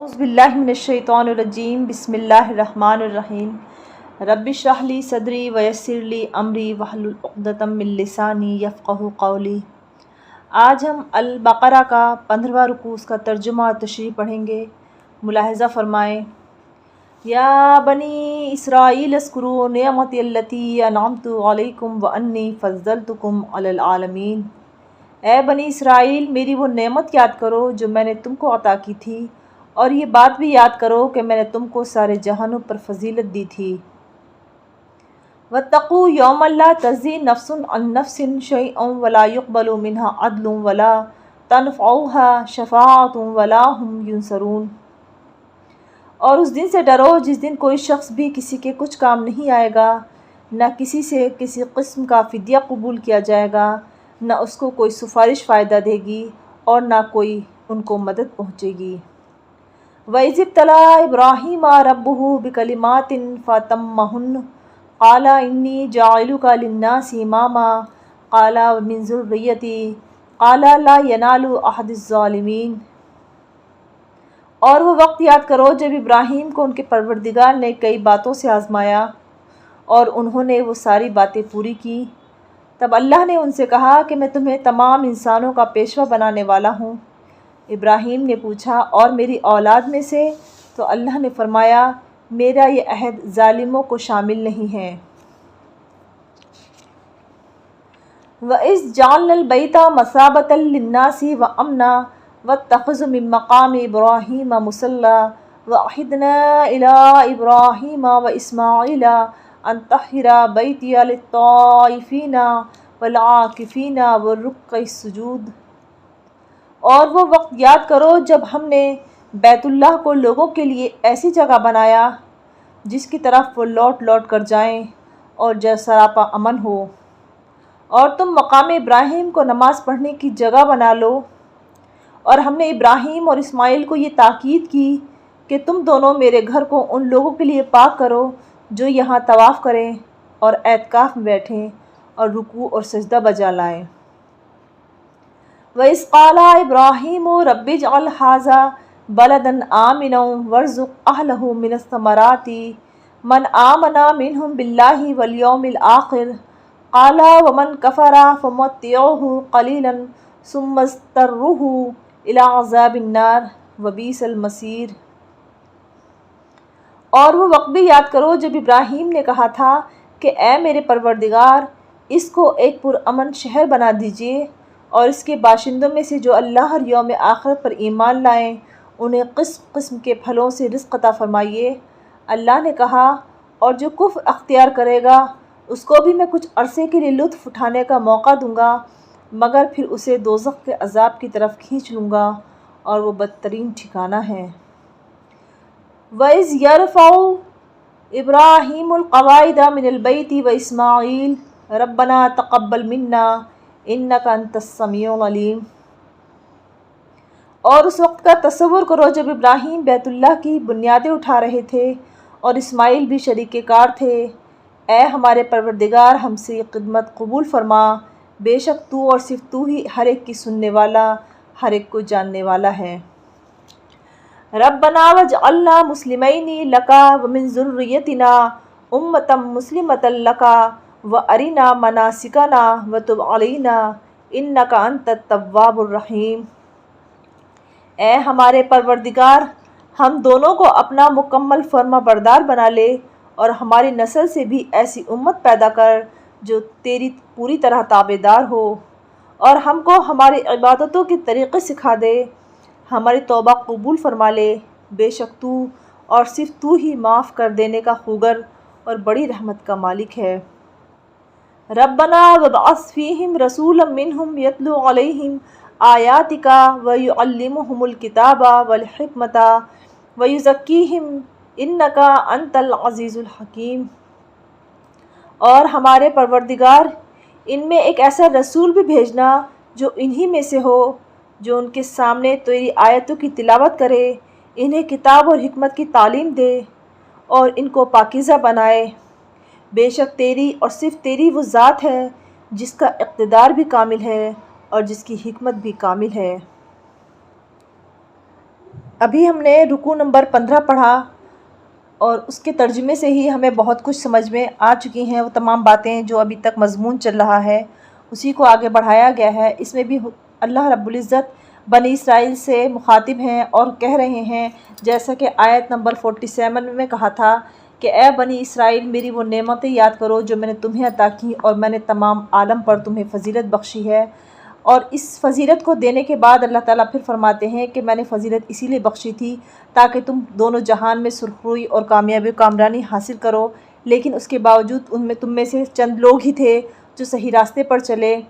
اعوذ باللہ من الشیطان الرجیم بسم اللہ الرحمن الرحیم رب اشرح لی صدری ویسر لی امری واحلل عقدۃ من لسانی یفقہوا قولی۔ آج ہم البقرہ کا 15واں رکوع کا ترجمہ اور تشریح پڑھیں گے۔ ملاحظہ فرمائیں۔ یا بنی اسرائیل اذکروا نعمتی التی انعمت علیکم وانی فضلتکم علی العالمین۔ اے بنی اسرائیل، میری وہ نعمت یاد کرو جو میں نے تم کو عطا کی تھی، اور یہ بات بھی یاد کرو کہ میں نے تم کو سارے جہانوں پر فضیلت دی تھی۔ واتقوا یوما لا تجزی نفس عن نفس شیئا ولا یقبل منها عدل ولا تنفعها شفاعۃ ولا هم ینصرون۔ اور اس دن سے ڈرو جس دن کوئی شخص بھی کسی کے کچھ کام نہیں آئے گا، نہ کسی سے کسی قسم کا فدیہ قبول کیا جائے گا، نہ اس کو کوئی سفارش فائدہ دے گی اور نہ کوئی ان کو مدد پہنچے گی۔ وَإِذِ ابْتَلَىٰ إِبْرَاهِيمَ رَبُّهُ بِكَلِمَاتٍ فَأَتَمَّهُنَّ قَالَ إِنِّي جَاعِلُكَ لِلنَّاسِ إِمَامًا قَالَ وَمِن ذُرِّيَّتِي قَالَ لَا يَنَالُ أَحَدِ الظَّالِمِينَ۔ اور وہ وقت یاد کرو جب ابراہیم کو ان کے پروردگار نے کئی باتوں سے آزمایا اور انہوں نے وہ ساری باتیں پوری کی۔ تب اللہ نے ان سے کہا کہ میں تمہیں تمام انسانوں کا پیشوا بنانے والا ہوں۔ ابراہیم نے پوچھا، اور میری اولاد میں سے؟ تو اللہ نے فرمایا، میرا یہ عہد ظالموں کو شامل نہیں ہے۔ وَإِذْ جَعَلْنَا الْبَيْتَ مَثَابَةً لِلنَّاسِ وَأَمْنًا وَاتَّخَذُوا مِن مَّقَامِ إِبْرَاهِيمَ مُصَلًّى وَعَهِدْنَا إِلَىٰ إِبْرَاهِيمَ وَإِسْمَاعِيلَ أَن طَهِّرَا بَيْتِيَ لِلطَّائِفِينَ وَالْعَاكِفِينَ وَالرُّكَّعِ السُّجُودِ۔ اور وہ وقت یاد کرو جب ہم نے بیت اللہ کو لوگوں کے لیے ایسی جگہ بنایا جس کی طرف وہ لوٹ لوٹ کر جائیں اور جو سراپا امن ہو، اور تم مقام ابراہیم کو نماز پڑھنے کی جگہ بنا لو۔ اور ہم نے ابراہیم اور اسماعیل کو یہ تاکید کی کہ تم دونوں میرے گھر کو ان لوگوں کے لیے پاک کرو جو یہاں طواف کریں اور اعتکاف میں بیٹھیں اور رکوع اور سجدہ بجا لائیں۔ وَإِذْ قَالَ إِبْرَاهِيمُ رَبِّ اجْعَلْ هَٰذَا بَلَدًا آمِنًا وَارْزُقْ أَهْلَهُ مِنَ الثَّمَرَاتِ مَنْ آمَنَ مِنْهُم بِاللَّهِ وَالْيَوْمِ الْآخِرِ قَالَ وَمَنْ كَفَرَ فَأُمَتِّعُهُ قَلِيلًا ثُمَّ اضْطَرُّهُ إِلَىٰ عَذَابِ النَّارِ وَبِئْسَ الْمَصِيرُ۔ اور وہ وقت بھی یاد کرو جب ابراہیم نے کہا تھا کہ اے میرے پروردگار، اس کو ایک پرامن شہر بنا دیجیے، اور اس کے باشندوں میں سے جو اللہ اور یوم آخرت پر ایمان لائیں انہیں قسم قسم کے پھلوں سے رزق عطا فرمائیے۔ اللہ نے کہا، اور جو کفر اختیار کرے گا اس کو بھی میں کچھ عرصے کے لیے لطف اٹھانے کا موقع دوں گا، مگر پھر اسے دوزخ کے عذاب کی طرف کھینچ لوں گا، اور وہ بدترین ٹھکانہ ہے۔ وَإِذْ يَرْفَعُ إِبْرَاهِيمُ الْقَوَاعِدَ مِنَ الْبَيْتِ وَإِسْمَاعِيلُ رَبَّنَا تَقَبَّلْ مِنَّا اِنَّكَ أَنتَ السَّمِيعُ الْعَلِيمُ۔ اور اس وقت کا تصور کرو جب ابراہیم بیت اللہ کی بنیادیں اٹھا رہے تھے اور اسماعیل بھی شریک کار تھے۔ اے ہمارے پروردگار، ہم سے یہ خدمت قبول فرما، بے شک تو اور صرف تو ہی ہر ایک کی سننے والا، ہر ایک کو جاننے والا ہے۔ ربنا وجعلنا مسلمین لک ومن ذریتنا امۃ مسلمۃ لک وارنا مناسکنا وتب علینا انک انت التواب الرحیم۔ اے ہمارے پروردگار، ہم دونوں کو اپنا مکمل فرما بردار بنا لے، اور ہماری نسل سے بھی ایسی امت پیدا کر جو تیری پوری طرح تابع دار ہو، اور ہم کو ہماری عبادتوں کے طریقے سکھا دے، ہماری توبہ قبول فرما لے، بے شک تو اور صرف تو ہی معاف کر دینے کا خوگر اور بڑی رحمت کا مالک ہے۔ ربنا وابعث فیہم رسولا منہم یتلو علیہم آیاتک ویعلمہم الکتاب والحکمۃ ویزکیہم انک انت العزیز الحکیم۔ اور ہمارے پروردگار، ان میں ایک ایسا رسول بھی بھیجنا جو انہی میں سے ہو، جو ان کے سامنے تیری آیتوں کی تلاوت کرے، انہیں کتاب اور حکمت کی تعلیم دے، اور ان کو پاکیزہ بنائے۔ بے شک تیری اور صرف تیری وہ ذات ہے جس کا اقتدار بھی کامل ہے اور جس کی حکمت بھی کامل ہے۔ ابھی ہم نے رکوع نمبر 15 پڑھا اور اس کے ترجمے سے ہی ہمیں بہت کچھ سمجھ میں آ چکی ہیں۔ وہ تمام باتیں جو ابھی تک مضمون چل رہا ہے اسی کو آگے بڑھایا گیا ہے۔ اس میں بھی اللہ رب العزت بنی اسرائیل سے مخاطب ہیں اور کہہ رہے ہیں، جیسا کہ آیت نمبر 47 میں کہا تھا کہ اے بنی اسرائیل، میری وہ نعمتیں یاد کرو جو میں نے تمہیں عطا کی اور میں نے تمام عالم پر تمہیں فضیلت بخشی ہے۔ اور اس فضیلت کو دینے کے بعد اللہ تعالیٰ پھر فرماتے ہیں کہ میں نے فضیلت اسی لیے بخشی تھی تاکہ تم دونوں جہان میں سرخروئی اور کامیابی و کامرانی حاصل کرو، لیکن اس کے باوجود تم میں سے چند لوگ ہی تھے جو صحیح راستے پر چلے،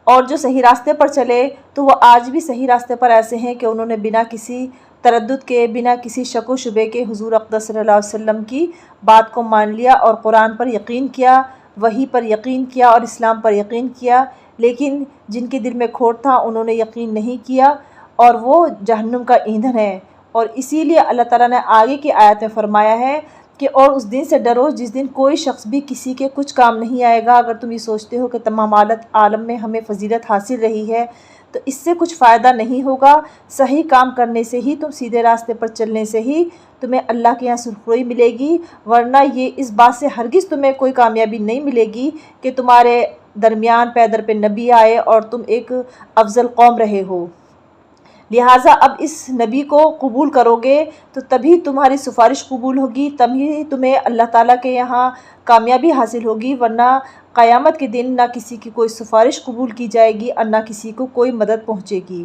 اور جو صحیح راستے پر چلے تو وہ آج بھی صحیح راستے پر ایسے ہیں کہ انہوں نے بنا کسی تردد کے، بنا کسی شک و شبے کے حضور اقدس صلی اللہ علیہ وسلم کی بات کو مان لیا اور قرآن پر یقین کیا، وحی پر یقین کیا اور اسلام پر یقین کیا، لیکن جن کے دل میں کھوٹ تھا انہوں نے یقین نہیں کیا اور وہ جہنم کا ایندھن ہے۔ اور اسی لیے اللہ تعالیٰ نے آگے کی آیت میں فرمایا ہے کہ اور اس دن سے ڈرو جس دن کوئی شخص بھی کسی کے کچھ کام نہیں آئے گا۔ اگر تم یہ سوچتے ہو کہ تمام عالم میں ہمیں فضیلت حاصل رہی ہے تو اس سے کچھ فائدہ نہیں ہوگا۔ صحیح کام کرنے سے ہی، تم سیدھے راستے پر چلنے سے ہی تمہیں اللہ کے یہاں سرخروئی ملے گی، ورنہ یہ اس بات سے ہرگز تمہیں کوئی کامیابی نہیں ملے گی کہ تمہارے درمیان پیدر پہ نبی آئے اور تم ایک افضل قوم رہے ہو۔ لہٰذا اب اس نبی کو قبول کرو گے تو تبھی تمہاری سفارش قبول ہوگی، تبھی تمہیں اللہ تعالیٰ کے یہاں کامیابی حاصل ہوگی، ورنہ قیامت کے دن نہ کسی کی کوئی سفارش قبول کی جائے گی اور نہ کسی کو کوئی مدد پہنچے گی۔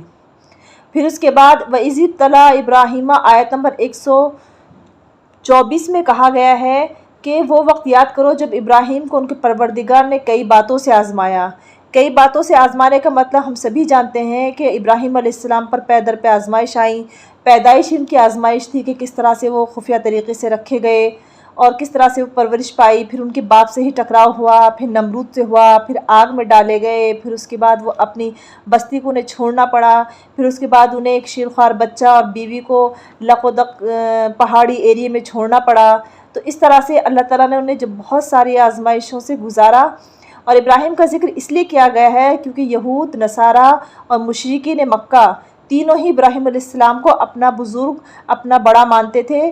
پھر اس کے بعد وَإِذِ ابْتَلَىٰ إِبْرَاهِيمَ آیت نمبر 124 میں کہا گیا ہے کہ وہ وقت یاد کرو جب ابراہیم کو ان کے پروردگار نے کئی باتوں سے آزمایا۔ کئی باتوں سے آزمانے کا مطلب ہم سبھی جانتے ہیں کہ ابراہیم علیہ السلام پر پے در پہ آزمائش آئیں۔ پیدائش ان کی آزمائش تھی کہ کس طرح سے وہ خفیہ طریقے سے رکھے گئے اور کس طرح سے وہ پرورش پائی، پھر ان کے باپ سے ہی ٹکراؤ ہوا، پھر نمرود سے ہوا، پھر آگ میں ڈالے گئے، پھر اس کے بعد وہ اپنی بستی کو انہیں چھوڑنا پڑا، پھر اس کے بعد انہیں ایک شیرخوار بچہ اور بیوی کو لق و دق پہاڑی ایریے میں چھوڑنا پڑا۔ تو اس طرح سے اللہ تعالیٰ نے انہیں جب بہت ساری آزمائشوں سے گزارا، اور ابراہیم کا ذکر اس لیے کیا گیا ہے کیونکہ یہود، نصارہ اور مشرکین مکہ تینوں ہی ابراہیم علیہ السلام کو اپنا بزرگ، اپنا بڑا مانتے تھے،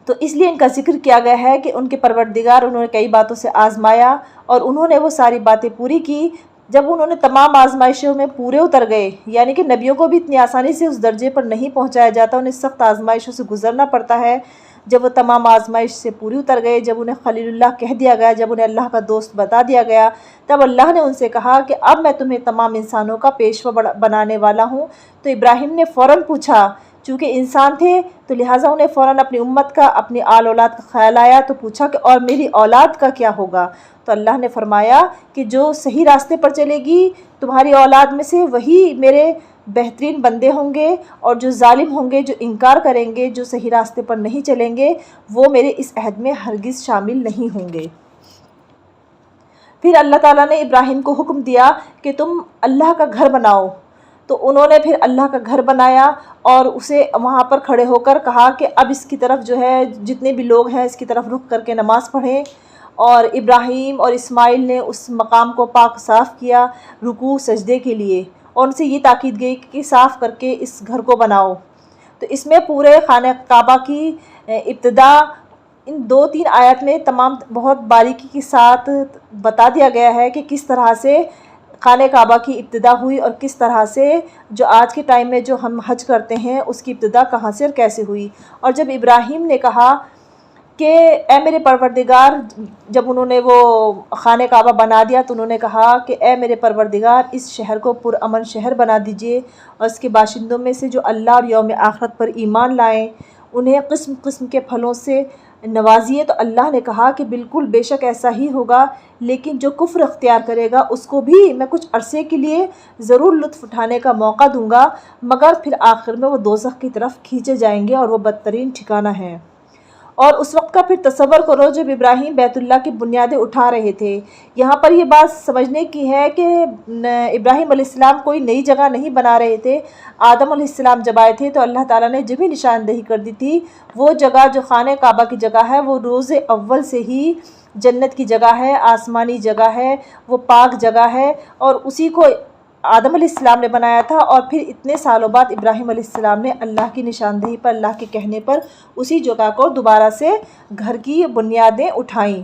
تو اس لیے ان کا ذکر کیا گیا ہے کہ ان کے پروردگار انہوں نے کئی باتوں سے آزمایا اور انہوں نے وہ ساری باتیں پوری کی۔ جب انہوں نے تمام آزمائشوں میں پورے اتر گئے، یعنی کہ نبیوں کو بھی اتنی آسانی سے اس درجے پر نہیں پہنچایا جاتا، انہیں سخت آزمائشوں سے گزرنا پڑتا ہے۔ جب وہ تمام آزمائش سے پوری اتر گئے، جب انہیں خلیل اللہ کہہ دیا گیا، جب انہیں اللہ کا دوست بتا دیا گیا، تب اللہ نے ان سے کہا کہ اب میں تمہیں تمام انسانوں کا پیشوا بنانے والا ہوں۔ تو ابراہیم نے فوراً پوچھا، چونکہ انسان تھے تو لہٰذا انہیں فوراً اپنی امت کا، اپنی آل اولاد کا خیال آیا، تو پوچھا کہ اور میری اولاد کا کیا ہوگا؟ تو اللہ نے فرمایا کہ جو صحیح راستے پر چلے گی تمہاری اولاد میں سے وہی میرے بہترین بندے ہوں گے، اور جو ظالم ہوں گے، جو انکار کریں گے، جو صحیح راستے پر نہیں چلیں گے، وہ میرے اس عہد میں ہرگز شامل نہیں ہوں گے۔ پھر اللہ تعالیٰ نے ابراہیم کو حکم دیا کہ تم اللہ کا گھر بناؤ، تو انہوں نے پھر اللہ کا گھر بنایا اور اسے وہاں پر کھڑے ہو کر کہا کہ اب اس کی طرف جو ہے جتنے بھی لوگ ہیں اس کی طرف رخ کر کے نماز پڑھیں، اور ابراہیم اور اسماعیل نے اس مقام کو پاک صاف کیا رکوع سجدے کے لیے، اور ان سے یہ تاکید گئی کہ صاف کر کے اس گھر کو بناؤ۔ تو اس میں پورے خانہ کعبہ کی ابتدا ان 2-3 آیات میں تمام بہت باریکی کے ساتھ بتا دیا گیا ہے کہ کس طرح سے خانہ کعبہ کی ابتدا ہوئی اور کس طرح سے جو آج کے ٹائم میں جو ہم حج کرتے ہیں اس کی ابتدا کہاں سے اور کیسے ہوئی۔ اور جب ابراہیم نے کہا کہ اے میرے پروردگار، جب انہوں نے وہ خانہ کعبہ بنا دیا تو انہوں نے کہا کہ اے میرے پروردگار، اس شہر کو پرامن شہر بنا دیجئے، اور اس کے باشندوں میں سے جو اللہ اور یوم آخرت پر ایمان لائیں انہیں قسم قسم کے پھلوں سے نوازیے۔ تو اللہ نے کہا کہ بالکل بے شک ایسا ہی ہوگا، لیکن جو کفر اختیار کرے گا اس کو بھی میں کچھ عرصے کے لیے ضرور لطف اٹھانے کا موقع دوں گا، مگر پھر آخر میں وہ دوزخ کی طرف کھینچے جائیں گے اور وہ بدترین ٹھکانہ ہے۔ اور اس وقت کا پھر تصور کرو جب ابراہیم بیت اللہ کی بنیادیں اٹھا رہے تھے۔ یہاں پر یہ بات سمجھنے کی ہے کہ ابراہیم علیہ السلام کوئی نئی جگہ نہیں بنا رہے تھے۔ آدم علیہ السلام جب آئے تھے تو اللہ تعالیٰ نے جب ہی نشاندہی کر دی تھی، وہ جگہ جو خانہ کعبہ کی جگہ ہے وہ روز اول سے ہی جنت کی جگہ ہے، آسمانی جگہ ہے، وہ پاک جگہ ہے، اور اسی کو آدم علیہ السلام نے بنایا تھا، اور پھر اتنے سالوں بعد ابراہیم علیہ السلام نے اللہ کی نشاندہی پر، اللہ کے کہنے پر اسی جگہ کو دوبارہ سے گھر کی بنیادیں اٹھائیں۔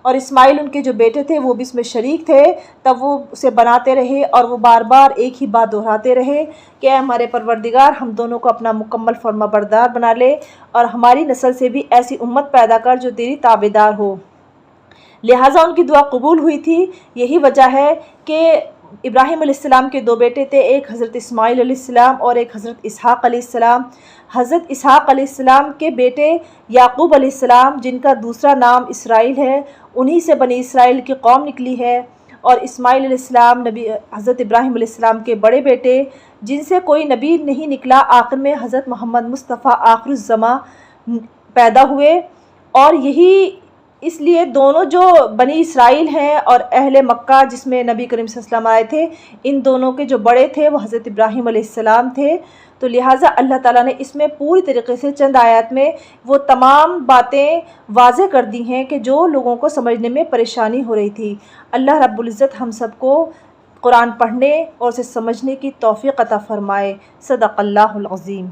اور اسماعیل ان کے جو بیٹے تھے وہ بھی اس میں شریک تھے، تب وہ اسے بناتے رہے اور وہ بار بار ایک ہی بات دہراتے رہے کہ اے ہمارے پروردگار، ہم دونوں کو اپنا مکمل فرما بردار بنا لے اور ہماری نسل سے بھی ایسی امت پیدا کر جو تیری تابعدار ہو۔ لہٰذا ان کی دعا قبول ہوئی تھی۔ یہی وجہ ہے کہ ابراہیم علیہ السلام کے دو بیٹے تھے، ایک حضرت اسماعیل علیہ السلام اور ایک حضرت اسحاق علیہ السلام۔ حضرت اسحاق علیہ السلام کے بیٹے یعقوب علیہ السلام، جن کا دوسرا نام اسرائیل ہے، انہی سے بنی اسرائیل کی قوم نکلی ہے۔ اور اسماعیل علیہ السلام حضرت ابراہیم علیہ السلام کے بڑے بیٹے، جن سے کوئی نبی نہیں نکلا، آخر میں حضرت محمد مصطفیٰ آخر الزماں پیدا ہوئے۔ اور یہی اس لیے دونوں جو بنی اسرائیل ہیں اور اہل مکہ جس میں نبی کریم صلی اللہ علیہ وسلم آئے تھے، ان دونوں کے جو بڑے تھے وہ حضرت ابراہیم علیہ السلام تھے۔ تو لہٰذا اللہ تعالیٰ نے اس میں پوری طریقے سے چند آیات میں وہ تمام باتیں واضح کر دی ہیں کہ جو لوگوں کو سمجھنے میں پریشانی ہو رہی تھی۔ اللہ رب العزت ہم سب کو قرآن پڑھنے اور اسے سمجھنے کی توفیق عطا فرمائے۔ صدق اللہ العظیم۔